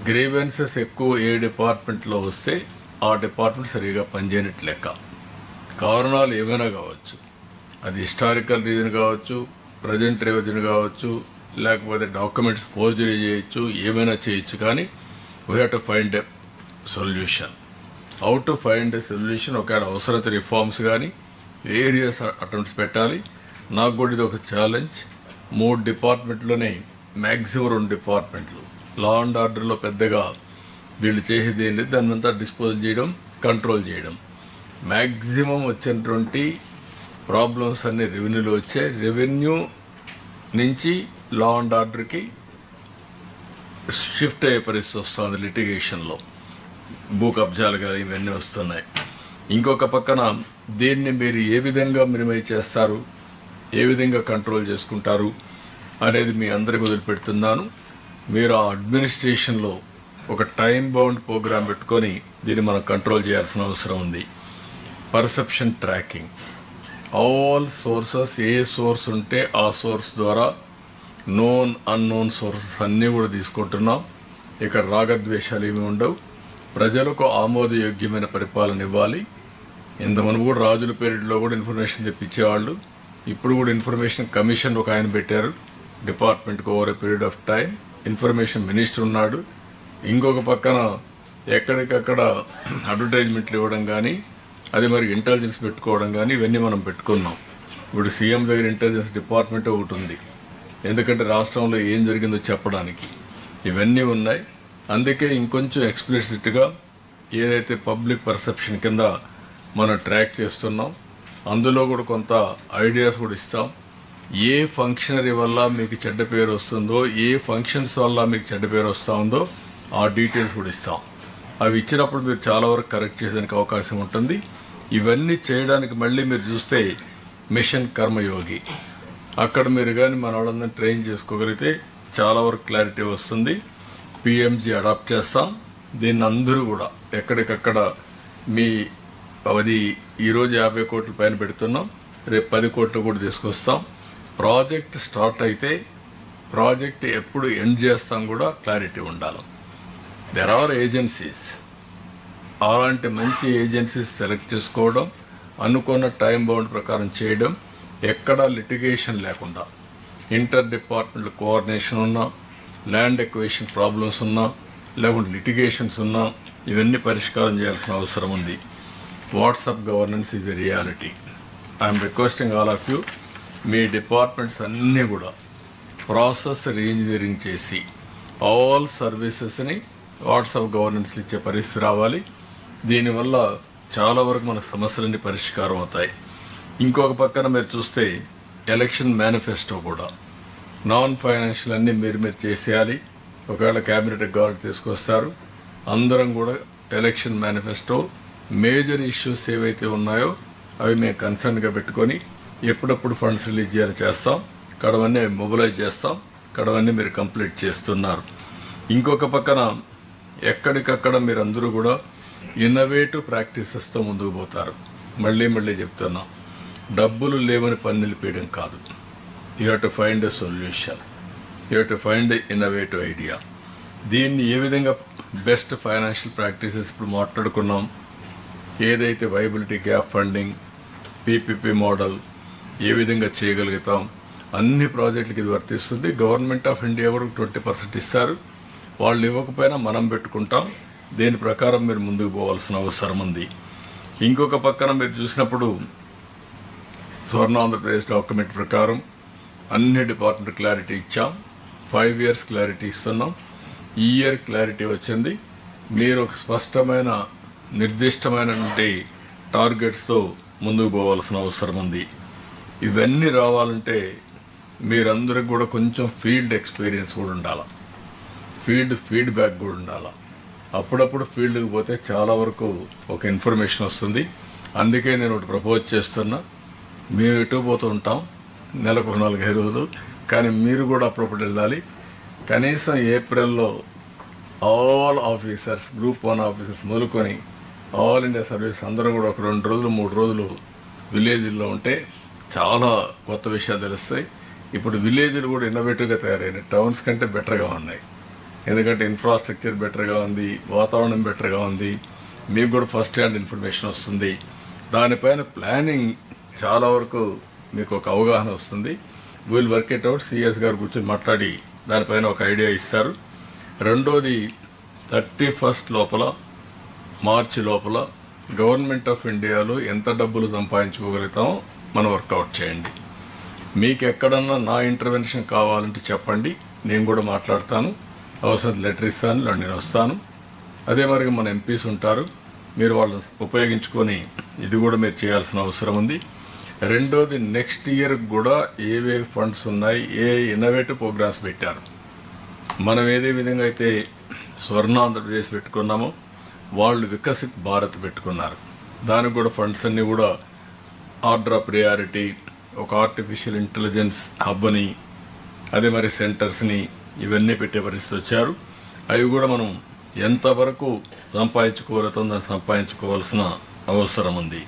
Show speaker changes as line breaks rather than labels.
Grievances ఎక్కువ ఏ డిపార్ట్మెంట్లో వస్తే ఆ డిపార్ట్మెంట్ సరిగా పనిచేయనట్టు లెక్క. కారణాలు ఏమైనా కావచ్చు, అది హిస్టారికల్ రీజన్ కావచ్చు, ప్రజెంట్ రీజన్ కావచ్చు, లేకపోతే డాక్యుమెంట్స్ ఫోర్జరీ చేయొచ్చు, ఏమైనా చేయొచ్చు. కానీ we have to find a solution. How to find a solution, ఒకవేళ అవసరత రిఫార్మ్స్ కానీ వేరియస్ అటెంప్ట్స్ పెట్టాలి. నాకు కూడా ఇది ఒక ఛాలెంజ్. 3 డిపార్ట్మెంట్లోనే మ్యాక్సిమం 2 డిపార్ట్మెంట్లు లా అండ్ ఆర్డర్లో పెద్దగా వీళ్ళు చేసేది ఏం లేదు, దాన్ని అంతా డిస్పోజ్ చేయడం, కంట్రోల్ చేయడం. మ్యాక్సిమం వచ్చినటువంటి ప్రాబ్లమ్స్ అన్ని రెవెన్యూలో వచ్చాయి. రెవెన్యూ నుంచి లా అండ్ ఆర్డర్కి షిఫ్ట్ అయ్యే పరిస్థితి వస్తుంది. లిటిగేషన్లో భూ కబ్జాలు కానీ ఇవన్నీ వస్తున్నాయి. ఇంకొక పక్కన దీన్ని మీరు ఏ విధంగా మినిమైజ్ చేస్తారు, ఏ విధంగా కంట్రోల్ చేసుకుంటారు అనేది మీ అందరికి వదిలిపెడుతున్నాను. మీరు ఆ అడ్మినిస్ట్రేషన్లో ఒక టైం బౌండ్ ప్రోగ్రాం పెట్టుకొని దీన్ని మనం కంట్రోల్ చేయాల్సిన అవసరం ఉంది. పర్సెప్షన్ ట్రాకింగ్, ఆల్ సోర్సెస్, ఏ సోర్స్ ఉంటే ఆ సోర్స్ ద్వారా నోన్ అన్నోన్ సోర్సెస్ అన్నీ కూడా తీసుకుంటున్నాం. ఇక్కడ రాగద్వేషాలు ఏమి ఉండవు. ప్రజలకు ఆమోదయోగ్యమైన పరిపాలన ఇవ్వాలి. ఇంతమంది కూడా రాజుల పీరియడ్లో కూడా ఇన్ఫర్మేషన్ తెప్పించేవాళ్ళు. ఇప్పుడు కూడా ఇన్ఫర్మేషన్ కమిషన్ ఒక ఆయన పెట్టారు డిపార్ట్మెంట్కి. Over a period of time information minister ఉన్నాడు. ఇంకొక పక్కన ఎక్కడికక్కడ అడ్వర్టైజ్మెంట్లు ఇవ్వడం కానీ, అది మరి ఇంటెలిజెన్స్ పెట్టుకోవడం కానీ, ఇవన్నీ మనం పెట్టుకున్నాం. ఇప్పుడు సీఎం దగ్గర ఇంటెలిజెన్స్ డిపార్ట్మెంట్ ఒకటి ఉంది, ఎందుకంటే రాష్ట్రంలో ఏం జరిగిందో చెప్పడానికి. ఇవన్నీ ఉన్నాయి. అందుకే ఇంకొంచెం ఎక్స్ప్లిసిట్గా ఏదైతే పబ్లిక్ పర్సెప్షన్ కింద మనం ట్రాక్ చేస్తున్నాం, అందులో కూడా కొంత ఐడియాస్ కూడా ఇస్తాం. ఏ ఫంక్షనరీ వల్ల మీకు చెడ్డ పేరు వస్తుందో, ఏ ఫంక్షన్స్ వల్ల మీకు చెడ్డ పేరు వస్తూ ఉందో ఆ డీటెయిల్స్ కూడా ఇస్తాం. అవి ఇచ్చినప్పుడు మీరు చాలా వరకు కరెక్ట్ చేసేందుకు అవకాశం ఉంటుంది. ఇవన్నీ చేయడానికి మళ్ళీ మీరు చూస్తే మిషన్ కర్మయోగి, అక్కడ మీరు కానీ మన వాళ్ళందరినీ ట్రైన్ చేసుకోగలిగితే చాలా వరకు క్లారిటీ వస్తుంది. పిఎంజీ అడాప్ట్ చేస్తాం. దీన్ని అందరూ కూడా ఎక్కడికక్కడ మీ అది ఈరోజు 50 కోట్ల పైన పెడుతున్నాం, రేపు 10 కోట్లు కూడా తీసుకొస్తాం. ప్రాజెక్ట్ స్టార్ట్ అయితే ప్రాజెక్ట్ ఎప్పుడు ఎండ్ చేస్తాం కూడా క్లారిటీ ఉండాలి. దెర్ ఆర్ ఏజెన్సీస్, అలాంటి మంచి ఏజెన్సీస్ సెలెక్ట్ చేసుకోవడం, అనుకున్న టైం బౌండ్ ప్రకారం చేయడం, ఎక్కడా లిటిగేషన్ లేకుండా, ఇంటర్ డిపార్ట్మెంట్ కోఆర్డినేషన్ ఉన్నా, ల్యాండ్ ఎక్వేషన్ ప్రాబ్లమ్స్ ఉన్నా, లేకుంటే లిటిగేషన్స్ ఉన్నా, ఇవన్నీ పరిష్కారం చేయాల్సిన అవసరం ఉంది. WhatsApp governance is a reality. I'm requesting all of you, me departments అన్నీ కూడా ప్రాసెస్ రీఇంజనీరింగ్ చేసి ఆల్ సర్వీసెస్ని వాట్సాప్ గవర్నెన్స్ ఇచ్చే పరిస్థితి రావాలి. దీనివల్ల చాలా వరకు మన సమస్యలన్నీ పరిష్కారం అవుతాయి. ఇంకొక పక్కన మీరు చూస్తే ఎలక్షన్ మేనిఫెస్టో కూడా నాన్ ఫైనాన్షియల్ అన్నీ మీరు చేసేయాలి. ఒకవేళ క్యాబినెట్ గవర్నమెంట్ తీసుకొస్తారు, అందరం కూడా ఎలక్షన్ మేనిఫెస్టో మేజర్ ఇష్యూస్ ఏవైతే ఉన్నాయో అవి మేము కన్సర్న్గా పెట్టుకొని ఎప్పుడప్పుడు ఫండ్స్ రిలీజ్ చేయాలి చేస్తాం. కడవన్నీ మొబిలైజ్ చేస్తాం. కడవన్నీ మీరు కంప్లీట్ చేస్తున్నారు. ఇంకొక పక్కన ఎక్కడికక్కడ మీరు అందరూ కూడా ఇన్నోవేటివ్ ప్రాక్టీసెస్తో ముందుకు పోతారు. మళ్ళీ చెప్తున్నా, డబ్బులు లేవని పని నిలిపేయడం కాదు. You have to find a solution, you have to find a innovative idea. దీన్ని ఏ విధంగా బెస్ట్ ఫైనాన్షియల్ ప్రాక్టీసెస్ ఇప్పుడు మాట్లాడుకున్నాం, ఏదైతే viability gap funding, PPP model ఏ విధంగా చేయగలుగుతాం, అన్ని ప్రాజెక్టులకి ఇది వర్తిస్తుంది. గవర్నమెంట్ ఆఫ్ ఇండియా వరకు 20% ఇస్తారు. వాళ్ళు ఇవ్వకపోయినా మనం పెట్టుకుంటాం. దీని ప్రకారం మీరు ముందుకు పోవాల్సిన అవసరం ఉంది. ఇంకొక పక్కన మీరు చూసినప్పుడు స్వర్ణాంధ్రప్రదేశ్ డాక్యుమెంట్ ప్రకారం అన్ని డిపార్ట్మెంట్ క్లారిటీ ఇచ్చాం. 5 years క్లారిటీ ఇస్తున్నాం. ఈ ఇయర్ క్లారిటీ వచ్చింది. మీరు ఒక స్పష్టమైన నిర్దిష్టమైనటువంటి టార్గెట్స్తో ముందుకు పోవాల్సిన అవసరం ఉంది. ఇవన్నీ రావాలంటే మీరందరికి కూడా కొంచెం ఫీల్డ్ ఎక్స్పీరియన్స్ కూడా ఉండాలి, ఫీడ్బ్యాక్ కూడా ఉండాలి. అప్పుడప్పుడు ఫీల్డ్కి పోతే చాలా వరకు ఒక ఇన్ఫర్మేషన్ వస్తుంది. అందుకే నేను ఒకటి ప్రపోజ్ చేస్తున్నా, మేము ఎటు పోతూ ఉంటాం నెలకు 4-5 రోజులు, కానీ మీరు కూడా అప్పుడప్పుడు వెళ్ళాలి. కనీసం ఏప్రిల్లో ఆల్ ఆఫీసర్స్, గ్రూప్ 1 ఆఫీసర్స్ మొదలుకొని ఆల్ ఇండియా సర్వీస్ అందరం కూడా ఒక 2 రోజులు 3 రోజులు విలేజ్లో ఉంటే చాలా కొత్త విషయాలు తెలుస్తాయి. ఇప్పుడు విలేజ్లు కూడా ఇన్నోవేటివ్గా తయారైనాయి, టౌన్స్ కంటే బెటర్గా ఉన్నాయి. ఎందుకంటే ఇన్ఫ్రాస్ట్రక్చర్ బెటర్గా ఉంది, వాతావరణం బెటర్గా ఉంది, మీకు కూడా ఫస్ట్ హ్యాండ్ ఇన్ఫర్మేషన్ వస్తుంది. దానిపైన ప్లానింగ్ చాలా వరకు మీకు ఒక అవగాహన వస్తుంది. Will work it out. CS గారు కూర్చొని మాట్లాడి దానిపైన ఒక ఐడియా ఇస్తారు. రెండోది 31st లోపల, మార్చి లోపల గవర్నమెంట్ ఆఫ్ ఇండియాలో ఎంత డబ్బులు సంపాదించుకోగలుగుతామో మనం వర్కౌట్ చేయండి. మీకు ఎక్కడన్నా నా ఇంటర్వెన్షన్ కావాలంటే చెప్పండి, నేను కూడా మాట్లాడతాను. అవసరం లెటర్ ఇస్తాను, నేను వస్తాను. అదే మరి మన ఎంపీస్ ఉంటారు, మీరు వాళ్ళని ఉపయోగించుకొని ఇది కూడా మీరు చేయాల్సిన అవసరం ఉంది. రెండోది నెక్స్ట్ ఇయర్ కూడా ఏవేవి ఫండ్స్ ఉన్నాయి, ఏ ఇన్నోవేటివ్ ప్రోగ్రామ్స్ పెట్టారు. మనం ఏదే విధంగా అయితే స్వర్ణ ఆంధ్రప్రదేశ్ పెట్టుకున్నామో వాళ్ళు వికసిత్ భారత్ పెట్టుకున్నారు. దానికి కూడా ఫండ్స్ అన్నీ కూడా ఆర్డర్ ఆఫ్ ప్రియారిటీ, ఒక ఆర్టిఫిషియల్ ఇంటెలిజెన్స్ హబ్ని, అదే మరి సెంటర్స్ని ఇవన్నీ పెట్టే పరిస్థితి వచ్చారు. అవి కూడా మనం ఎంతవరకు సంపాదించుకోగలుగుతాం, దాన్ని సంపాదించుకోవాల్సిన అవసరం ఉంది.